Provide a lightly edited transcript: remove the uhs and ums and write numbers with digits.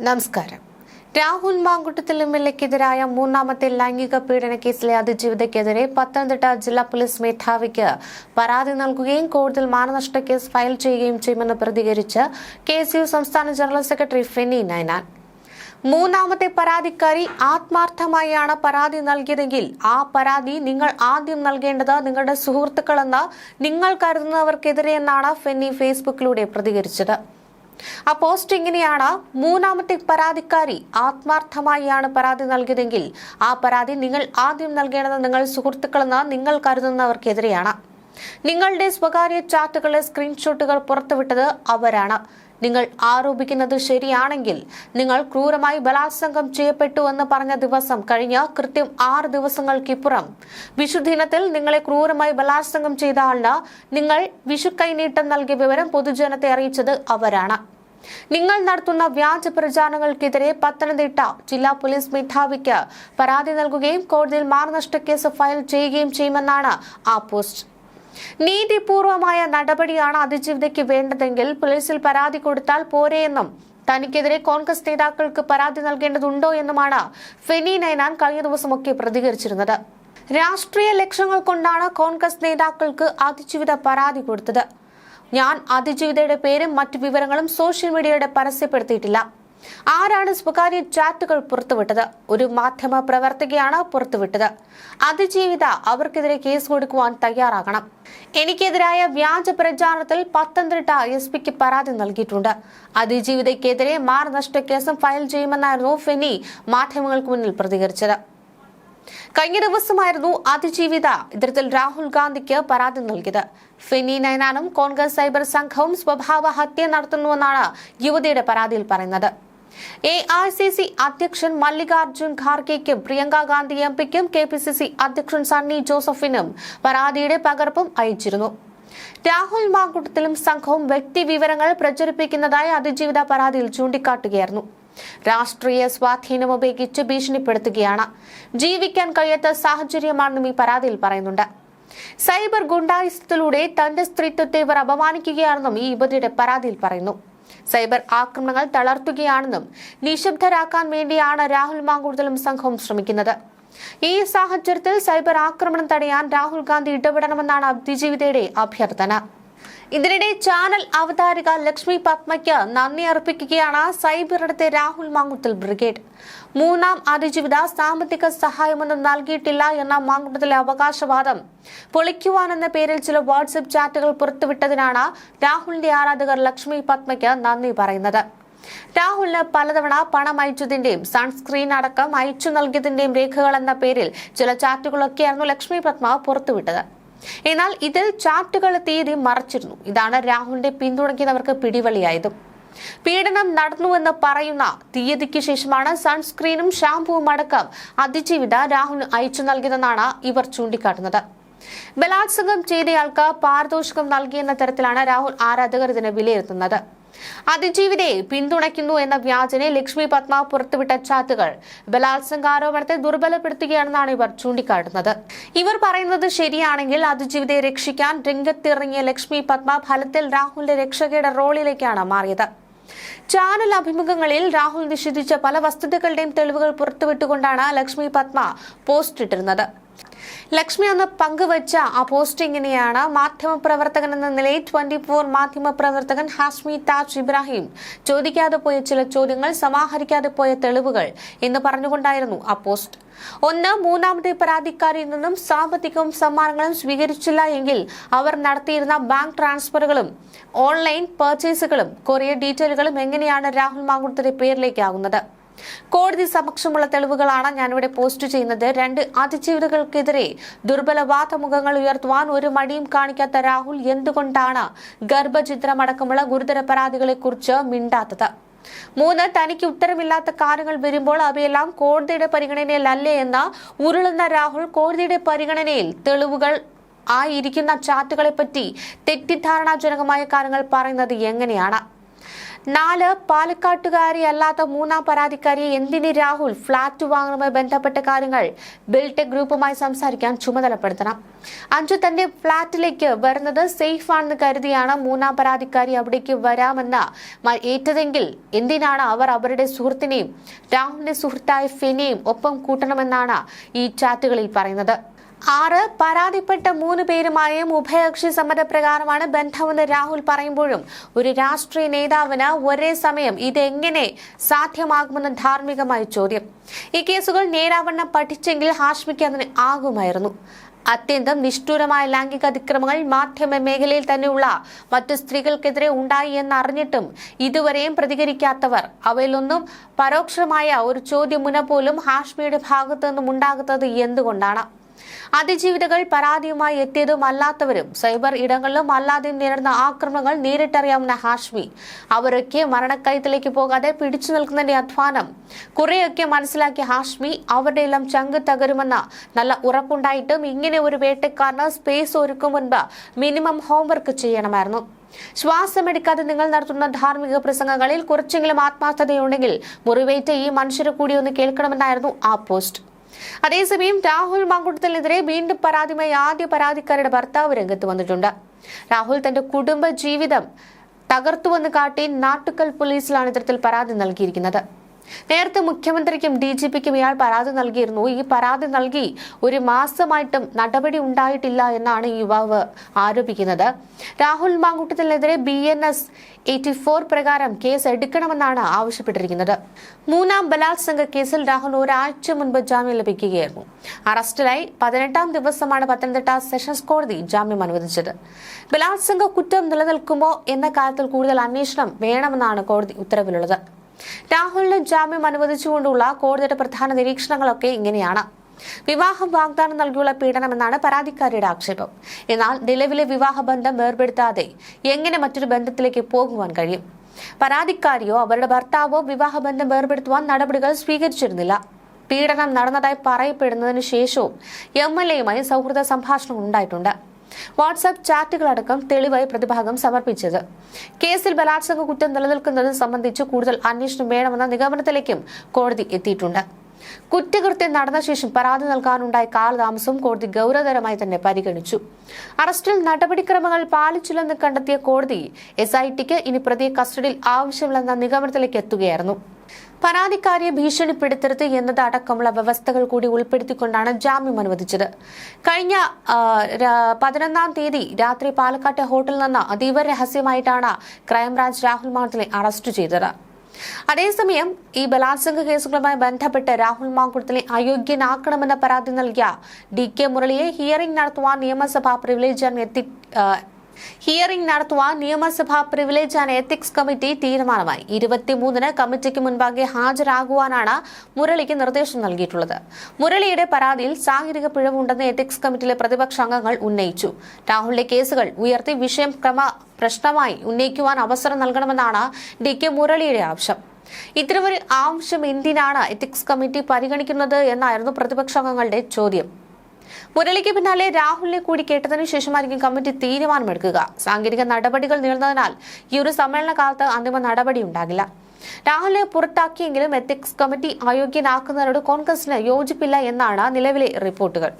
നമസ്കാരം. രാഹുൽ മാങ്കുട്ടത്തിൽ എംഎൽഎക്കെതിരായ മൂന്നാമത്തെ ലൈംഗിക പീഡന കേസിലെ അതിജീവിതയ്ക്കെതിരെ പത്തനംതിട്ട ജില്ലാ പോലീസ് മേധാവിക്ക് പരാതി നൽകുകയും കോടതിയിൽ മാനനഷ്ട കേസ് ഫയൽ ചെയ്യുകയും ചെയ്യുമെന്ന് പ്രതികരിച്ച് KSU സംസ്ഥാന ജനറൽ സെക്രട്ടറി ഫെന്നി നൈനാൻ. മൂന്നാമത്തെ പരാതിക്കാരി ആത്മാർത്ഥമായാണ് പരാതി നൽകിയതെങ്കിൽ ആ പരാതി നിങ്ങൾ ആദ്യം നൽകേണ്ടത് നിങ്ങളുടെ സുഹൃത്തുക്കളെന്ന് നിങ്ങൾ കരുതുന്നവർക്കെതിരെയെന്നാണ് ഫെന്നി ഫേസ്ബുക്കിലൂടെ പ്രതികരിച്ചത്. ആ പോസ്റ്റ് ഇങ്ങനെയാണ്: മൂന്നാമത്തെ പരാതിക്കാരി ആത്മാർത്ഥമായാണ് പരാതി നൽകിയതെങ്കിൽ ആ പരാതി നിങ്ങൾ ആദ്യം നൽകേണ്ടത് നിങ്ങൾ സുഹൃത്തുക്കളെന്ന് നിങ്ങൾ കരുതുന്നവർക്കെതിരെയാണ്. നിങ്ങളുടെ സ്വകാര്യ ചാറ്റുകളിലെ സ്ക്രീൻഷോട്ടുകൾ പുറത്തുവിട്ടത് അവരാണ്. നിങ്ങൾ ആരോപിക്കുന്നത് ശരിയാണെങ്കിൽ നിങ്ങൾ ക്രൂരമായി ബലാത്സംഗം ചെയ്യപ്പെട്ടു എന്ന് പറഞ്ഞ ദിവസം കഴിഞ്ഞ് കൃത്യം 6 ദിവസങ്ങൾക്കിപ്പുറം വിഷുദിനത്തിൽ നിങ്ങളെ ക്രൂരമായി ബലാത്സംഗം ചെയ്ത ആളിന് നിങ്ങൾ വിഷു കൈനീട്ടം നൽകിയ വിവരം പൊതുജനത്തെ അറിയിച്ചത് അവരാണ്. നിങ്ങൾ നടത്തുന്ന വ്യാജ പ്രചാരണങ്ങൾക്കെതിരെ പത്തനംതിട്ട ജില്ലാ പോലീസ് മേധാവിക്ക് പരാതി നൽകുകയും കോടതിയിൽ മാനനഷ്ട കേസ് ഫയൽ ചെയ്യുകയും ചെയ്യുമെന്നാണ് ആ പോസ്റ്റ്. നീതിപൂർവമായ നടപടിയാണ് അതിജീവിതയ്ക്ക് വേണ്ടതെങ്കിൽ പോലീസിൽ പരാതി കൊടുത്താൽ പോരെയെന്നും തനിക്കെതിരെ കോൺഗ്രസ് നേതാക്കൾക്ക് പരാതി നൽകേണ്ടതുണ്ടോ എന്നുമാണ് ഫെന്നി നൈനാൻ കഴിഞ്ഞ ദിവസമൊക്കെ പ്രതികരിച്ചിരുന്നത്. രാഷ്ട്രീയ ലക്ഷ്യങ്ങൾ കൊണ്ടാണ് കോൺഗ്രസ് നേതാക്കൾക്ക് അതിജീവിത പരാതി കൊടുത്തത്. ഞാൻ അതിജീവിതയുടെ പേരും മറ്റു വിവരങ്ങളും സോഷ്യൽ മീഡിയയുടെ പരസ്യപ്പെടുത്തിയിട്ടില്ല. ആരാണ് സ്വകാര്യ ചാറ്റുകൾ പുറത്തുവിട്ടത്? ഒരു മാധ്യമ പ്രവർത്തകയാണ് പുറത്തുവിട്ടത്. അതിജീവിത അവർക്കെതിരെ കേസ് കൊടുക്കുവാൻ തയ്യാറാകണം. എനിക്കെതിരായ വ്യാജ പ്രചാരണത്തിൽ പത്തനംതിട്ട SPക്ക് പരാതി നൽകിയിട്ടുണ്ട്. അതിജീവിതയ്ക്കെതിരെ മാനനഷ്ട കേസും ഫയൽ ചെയ്യുമെന്നായിരുന്നു ഫെന്നി മാധ്യമങ്ങൾക്ക് മുന്നിൽ പ്രതികരിച്ചത്. കഴിഞ്ഞ ദിവസമായിരുന്നു അതിജീവിത ഇത്തരത്തിൽ രാഹുൽ ഗാന്ധിക്ക് പരാതി നൽകിയത്. ഫെന്നി നൈനാനും കോൺഗ്രസ് സൈബർ സംഘവും സ്വഭാവ ഹത്യ നടത്തുന്നുവെന്നാണ് യുവതിയുടെ പരാതിയിൽ പറയുന്നത്. AICC അധ്യക്ഷൻ മല്ലികാർജുൻ ഖാർഗെയ്ക്കും പ്രിയങ്ക ഗാന്ധി MPക്കും KPCC അധ്യക്ഷൻ സണ്ണി ജോസഫിനും പരാതിയുടെ പകർപ്പും അയച്ചിരുന്നു. രാഹുൽ മാങ്കുട്ടത്തിലും സംഘവും വ്യക്തി വിവരങ്ങൾ പ്രചരിപ്പിക്കുന്നതായി അതിജീവിത പരാതിയിൽ ചൂണ്ടിക്കാട്ടുകയായിരുന്നു. രാഷ്ട്രീയ സ്വാധീനം ഉപയോഗിച്ച് ഭീഷണിപ്പെടുത്തുകയാണ്. ജീവിക്കാൻ കഴിയാത്ത സാഹചര്യമാണെന്നും ഈ പരാതിയിൽ പറയുന്നുണ്ട്. സൈബർ ഗുണ്ടായിസത്തിലൂടെ തന്റെ സ്ത്രീത്വത്തെ ഇവർ അപമാനിക്കുകയാണെന്നും ഈ യുവതിയുടെ പരാതിയിൽ പറയുന്നു. സൈബർ ആക്രമണങ്ങൾ തളർത്തുകയാണെന്നും നിശബ്ദരാക്കാൻ വേണ്ടിയാണ് രാഹുൽ മാങ്കുട്ടത്തിലും സംഘവും ശ്രമിക്കുന്നത്. ഈ സാഹചര്യത്തിൽ സൈബർ ആക്രമണം തടയാൻ രാഹുൽ ഗാന്ധി ഇടപെടണമെന്നാണ് അതിജീവിതയുടെ അഭ്യർത്ഥന. ഇതിനിടെ ചാനൽ അവതാരിക ലക്ഷ്മി പത്മയ്ക്ക് നന്ദി അർപ്പിക്കുകയാണ് സൈബറിടത്തെ രാഹുൽ മാങ്കുട്ടത്തിൽ ബ്രിഗേഡ്. മൂന്നാം അതിജീവിത സാമ്പത്തിക സഹായമൊന്നും നൽകിയിട്ടില്ല എന്ന മാങ്കുട്ടത്തിലെ അവകാശവാദം പൊളിക്കുവാനെന്ന പേരിൽ ചില വാട്സ്ആപ്പ് ചാറ്റുകൾ പുറത്തുവിട്ടതിനാണ് രാഹുലിന്റെ ആരാധകർ ലക്ഷ്മി പത്മയ്ക്ക് നന്ദി പറയുന്നത്. രാഹുലിന് പലതവണ പണം അയച്ചതിന്റെയും സൺസ്ക്രീൻ അടക്കം അയച്ചു നൽകിയതിന്റെയും രേഖകൾ എന്ന പേരിൽ ചില ചാറ്റുകളൊക്കെയായിരുന്നു ലക്ഷ്മി പത്മ പുറത്തുവിട്ടത്. എന്നാൽ ഇതിൽ ചാറ്റുകൾ തീയതി മറച്ചിരുന്നു. ഇതാണ് രാഹുലിന്റെ പിന്തുണയ്ക്കുന്നവർക്ക് പിടിവലിയായതും. പീഡനം നടന്നുവെന്ന് പറയുന്ന തീയതിക്ക് ശേഷമാണ് സൺസ്ക്രീനും ഷാംപൂവും അടക്കം അതിജീവിത രാഹുലിന് അയച്ചു നൽകിയതെന്നാണ് ഇവർ ചൂണ്ടിക്കാട്ടുന്നത്. ബലാത്സംഗം ചെയ്തയാൾക്ക് പാരിതോഷികം നൽകിയെന്ന തരത്തിലാണ് രാഹുൽ ആരാധകർ ഇതിനെ വിലയിരുത്തുന്നത്. അതിജീവിതയെ പിന്തുണയ്ക്കുന്നു എന്ന വ്യാജനെ ലക്ഷ്മി പത്മ പുറത്തുവിട്ട ചാറ്റുകൾ ബലാത്സംഗ ആരോപണത്തെ ദുർബലപ്പെടുത്തുകയാണെന്നാണ് ഇവർ ചൂണ്ടിക്കാട്ടുന്നത്. ഇവർ പറയുന്നത് ശരിയാണെങ്കിൽ അതിജീവിതയെ രക്ഷിക്കാൻ രംഗത്തിറങ്ങിയ ലക്ഷ്മി പത്മ ഫലത്തിൽ രാഹുലിന്റെ രക്ഷകയുടെ റോളിലേക്കാണ് മാറിയത്. ചാനൽ അഭിമുഖങ്ങളിൽ രാഹുൽ നിഷേധിച്ച പല വസ്തുതകളുടെയും തെളിവുകൾ പുറത്തുവിട്ടുകൊണ്ടാണ് ലക്ഷ്മി പത്മ പോസ്റ്റ് ഇട്ടിരുന്നത്. ലക്ഷ്മി അന്ന് പങ്കുവച്ച ആ പോസ്റ്റ് ഇങ്ങനെയാണ്: മാധ്യമപ്രവർത്തകൻ എന്ന നിലയിൽ 24 മാധ്യമപ്രവർത്തകൻ ഹാഷ്മി താജ് ഇബ്രാഹിം ചോദിക്കാതെ പോയ ചില ചോദ്യങ്ങൾ, സമാഹരിക്കാതെ പോയ തെളിവുകൾ എന്ന് പറഞ്ഞുകൊണ്ടായിരുന്നു ആ പോസ്റ്റ്. ഒന്ന്, മൂന്നാമത്തെ പരാതിക്കാരിൽ നിന്നും സാമ്പത്തികവും സമ്മാനങ്ങളും സ്വീകരിച്ചില്ല എങ്കിൽ അവർ നടത്തിയിരുന്ന ബാങ്ക് ട്രാൻസ്ഫറുകളും ഓൺലൈൻ പർച്ചേസുകളും കൊറിയർ ഡീറ്റെയിലുകളും എങ്ങനെയാണ് രാഹുൽ മാങ്കുട്ടത്തിന്റെ പേരിലേക്കാകുന്നത്? കോടതി സമക്ഷമുള്ള തെളിവുകളാണ് ഞാനിവിടെ പോസ്റ്റ് ചെയ്യുന്നത്. 2, അതിജീവിതകൾക്കെതിരെ ദുർബല വാദമുഖങ്ങൾ ഉയർത്തുവാൻ ഒരു മടിയും കാണിക്കാത്ത രാഹുൽ എന്തുകൊണ്ടാണ് ഗർഭചിത്രമടക്കമുള്ള ഗുരുതര പരാതികളെ കുറിച്ച് മിണ്ടാത്തത്? 3, തനിക്ക് ഉത്തരമില്ലാത്ത കാര്യങ്ങൾ വരുമ്പോൾ അവയെല്ലാം കോടതിയുടെ പരിഗണനയിലല്ലേ എന്ന് ഉരുളുന്ന രാഹുൽ കോടതിയുടെ പരിഗണനയിൽ തെളിവുകൾ ആയിരിക്കുന്ന ചാറ്റുകളെ പറ്റി തെറ്റിദ്ധാരണാജനകമായ കാര്യങ്ങൾ പറയുന്നത് എങ്ങനെയാണ്? 4 പാലക്കാട്ടുകാരിയല്ലാത്ത മൂന്നാം പരാതിക്കാരിയെ എന്തിന് രാഹുൽ ഫ്ളാറ്റ് വാങ്ങുന്നതുമായി ബന്ധപ്പെട്ട കാര്യങ്ങൾ ബിൽടെക് ഗ്രൂപ്പുമായി സംസാരിക്കാൻ ചുമതലപ്പെടുത്തണം. അഞ്ജു തന്റെ ഫ്ളാറ്റിലേക്ക് വരുന്നത് സേഫ് ആണെന്ന് കരുതിയാണ് മൂന്നാം പരാതിക്കാരി അവിടേക്ക് വരാമെന്ന് ഏറ്റതെങ്കിൽ എന്തിനാണ് അവർ അവരുടെ സുഹൃത്തിനെയും രാഹുലിന്റെ സുഹൃത്തായ ഫെനെയും ഒപ്പം കൂട്ടണമെന്നാണ് ഈ ചാറ്റുകളിൽ പറയുന്നത്. 6 പരാതിപ്പെട്ട 3 പേരുമായും ഉഭയകക്ഷി സമ്മതപ്രകാരമാണ് ബന്ധമെന്ന് രാഹുൽ പറയുമ്പോഴും ഒരു രാഷ്ട്രീയ നേതാവിന് ഒരേ സമയം ഇതെങ്ങനെ സാധ്യമാകുമെന്ന് ധാർമ്മികമായ ചോദ്യം. ഈ കേസുകൾ നേരാവണ്ണം പഠിച്ചെങ്കിൽ ഹാഷ്മിക്ക് അതിന് ആകുമായിരുന്നു. അത്യന്തം നിഷ്ഠൂരമായ ലൈംഗിക അതിക്രമങ്ങൾ മാധ്യമ മേഖലയിൽ തന്നെയുള്ള മറ്റു സ്ത്രീകൾക്കെതിരെ ഉണ്ടായി എന്നറിഞ്ഞിട്ടും ഇതുവരെയും പ്രതികരിക്കാത്തവർ, അവയിലൊന്നും പരോക്ഷമായ ഒരു ചോദ്യമുന പോലും ഹാഷ്മിയുടെ ഭാഗത്തു നിന്നും ഉണ്ടാകുന്നത് എന്തുകൊണ്ടാണ്? അതിജീവിതകൾ പരാതിയുമായി എത്തിയതും അല്ലാത്തവരും സൈബർ ഇടങ്ങളിലും അല്ലാതെയും നേരിടുന്ന ആക്രമണങ്ങൾ നേരിട്ടറിയാവുന്ന ഹാഷ്മി അവരൊക്കെ മരണക്കയത്തിലേക്ക് പോകാതെ പിടിച്ചു നിൽക്കുന്നതിന്റെ അധ്വാനം കുറെയൊക്കെ മനസ്സിലാക്കിയ ഹാഷ്മി അവരുടെ എല്ലാം ചങ്ക് തകരുമെന്ന നല്ല ഉറപ്പുണ്ടായിട്ടും ഇങ്ങനെ ഒരു വേട്ടക്കാരന് സ്പേസ് ഒരുക്കും മുൻപ് മിനിമം ഹോംവർക്ക് ചെയ്യണമായിരുന്നു. ശ്വാസമെടുക്കാതെ നിങ്ങൾ നടത്തുന്ന ധാർമ്മിക പ്രസംഗങ്ങളിൽ കുറച്ചെങ്കിലും ആത്മാർത്ഥതയുണ്ടെങ്കിൽ മുറിവേറ്റ ഈ മനുഷ്യരെ കൂടി ഒന്ന് കേൾക്കണമെന്നായിരുന്നു ആ പോസ്റ്റ്. അതേസമയം രാഹുൽ മാങ്കൂട്ടത്തിനെതിരെ വീണ്ടും പരാതിയുമായി ആദ്യ പരാതിക്കാരുടെ ഭർത്താവ് രംഗത്ത് വന്നിട്ടുണ്ട്. രാഹുൽ തന്റെ കുടുംബ ജീവിതം തകർത്തുവെന്ന് കാട്ടി നാട്ടുകൽ പോലീസിലാണ് ഇത്തരത്തിൽ പരാതി നൽകിയിരിക്കുന്നത്. നേരത്തെ മുഖ്യമന്ത്രിക്കും DGPക്കും ഇയാൾ പരാതി നൽകിയിരുന്നു. ഈ പരാതി നൽകി 1 മാസമായിട്ടും നടപടി ഉണ്ടായിട്ടില്ല എന്നാണ് ഈ യുവാവ് ആരോപിക്കുന്നത്. രാഹുൽ മാങ്കൂട്ടത്തിനെതിരെ BNS 84 പ്രകാരം കേസ് എടുക്കണമെന്നാണ് ആവശ്യപ്പെട്ടിരിക്കുന്നത്. 3ാം ബലാത്സംഗ കേസിൽ രാഹുൽ ഒരാഴ്ച മുൻപ് ജാമ്യം ലഭിക്കുകയായിരുന്നു. അറസ്റ്റിലായി 18ാം ദിവസമാണ് പത്തനംതിട്ട സെഷൻസ് കോടതി ജാമ്യം അനുവദിച്ചത്. ബലാത്സംഗ കുറ്റം നിലനിൽക്കുമോ എന്ന കാര്യത്തിൽ കൂടുതൽ അന്വേഷണം വേണമെന്നാണ് കോടതി ഉത്തരവിലുള്ളത്. രാഹുലിന് ജാമ്യം അനുവദിച്ചുകൊണ്ടുള്ള കോടതിയുടെ പ്രധാന നിരീക്ഷണങ്ങളൊക്കെ ഇങ്ങനെയാണ്. വിവാഹം വാഗ്ദാനം നൽകിയുള്ള പീഡനമെന്നാണ് പരാതിക്കാരിയുടെ ആക്ഷേപം. എന്നാൽ നിലവിലെ വിവാഹബന്ധം വേർപെടുത്താതെ എങ്ങനെ മറ്റൊരു ബന്ധത്തിലേക്ക് പോകുവാൻ കഴിയും? പരാതിക്കാരിയോ അവരുടെ ഭർത്താവോ വിവാഹബന്ധം വേർപെടുത്തുവാൻ നടപടികൾ സ്വീകരിച്ചിരുന്നില്ല. പീഡനം നടന്നതായി പറയപ്പെടുന്നതിന് ശേഷവും MLAയുമായി സൗഹൃദ സംഭാഷണം ഉണ്ടായിട്ടുണ്ട്. വാട്സാപ്പ് ചാറ്റുകളടക്കം തെളിവായി പ്രതിഭാഗം സമർപ്പിച്ചത്. കേസിൽ ബലാത്സംഗ കുറ്റം നിലനിൽക്കുന്നത് സംബന്ധിച്ച് കൂടുതൽ അന്വേഷണം വേണമെന്ന നിഗമനത്തിലേക്കും കോടതി എത്തിയിട്ടുണ്ട്. കുറ്റകൃത്യം നടന്ന ശേഷം പരാതി നൽകാനുണ്ടായ കാലതാമസവും കോടതി ഗൗരവതരമായി തന്നെ പരിഗണിച്ചു. അറസ്റ്റിൽ നടപടിക്രമങ്ങൾ പാലിച്ചില്ലെന്ന് കണ്ടെത്തിയ കോടതി SITക്ക് ഇനി പ്രതിയെ കസ്റ്റഡിയിൽ ആവശ്യമില്ലെന്ന നിഗമനത്തിലേക്ക് എത്തുകയായിരുന്നു. പരാതിക്കാരിയെ ഭീഷണിപ്പെടുത്തരുത് എന്നത് അടക്കമുള്ള വ്യവസ്ഥകൾ കൂടി ഉൾപ്പെടുത്തിക്കൊണ്ടാണ് ജാമ്യം അനുവദിച്ചത്. കഴിഞ്ഞ 11-ാം തീയതി രാത്രി പാലക്കാട്ടെ ഹോട്ടലിൽ നിന്ന് അതീവ രഹസ്യമായിട്ടാണ് ക്രൈംബ്രാഞ്ച് രാഹുൽ മാങ്കൂട്ടത്തിനെ അറസ്റ്റ് ചെയ്തത്. അതേസമയം ഈ ബലാത്സംഗ കേസുകളുമായി ബന്ധപ്പെട്ട് രാഹുൽ മാങ്കൂട്ടത്തിനെ അയോഗ്യനാക്കണമെന്ന പരാതി നൽകിയ DK മുരളിയെ ഹിയറിംഗ് നടത്തുവാൻ നിയമസഭാ പ്രിവിലേജ് ആൻഡ് എത്തിക്സ് കമ്മിറ്റി തീരുമാനമായി. 23-ന് കമ്മിറ്റിക്ക് മുൻപാകെ ഹാജരാകുവാനാണ് മുരളിക്ക് നിർദ്ദേശം നൽകിയിട്ടുള്ളത്. മുരളിയുടെ പരാതിയിൽ സാങ്കേതിക പിഴവുണ്ടെന്ന് എത്തിക്സ് കമ്മിറ്റിയിലെ പ്രതിപക്ഷ അംഗങ്ങൾ ഉന്നയിച്ചു. രാഹുലിന്റെ കേസുകൾ ഉയർത്തി വിഷയം പ്രശ്നമായി ഉന്നയിക്കുവാൻ അവസരം നൽകണമെന്നാണ് DK മുരളിയുടെ ആവശ്യം. ഇത്തരമൊരു ആവശ്യം എന്തിനാണ് എത്തിക്സ് കമ്മിറ്റി പരിഗണിക്കുന്നത് എന്നായിരുന്നു പ്രതിപക്ഷ അംഗങ്ങളുടെ ചോദ്യം. മുരളിക്ക് പിന്നാലെ രാഹുലിനെ കൂടി കേട്ടതിനു ശേഷമായിരിക്കും കമ്മിറ്റി തീരുമാനമെടുക്കുക. സാങ്കേതിക നടപടികൾ നീളുന്നതിനാൽ ഈ ഒരു സമ്മേളന കാലത്ത് അന്തിമ നടപടി ഉണ്ടാകില്ല. രാഹുലിനെ പുറത്താക്കിയെങ്കിലും എത്തിക്സ് കമ്മിറ്റി അയോഗ്യനാക്കുന്നതിനോട് കോൺഗ്രസിന് യോജിപ്പില്ല എന്നാണ് നിലവിലെ റിപ്പോർട്ടുകൾ.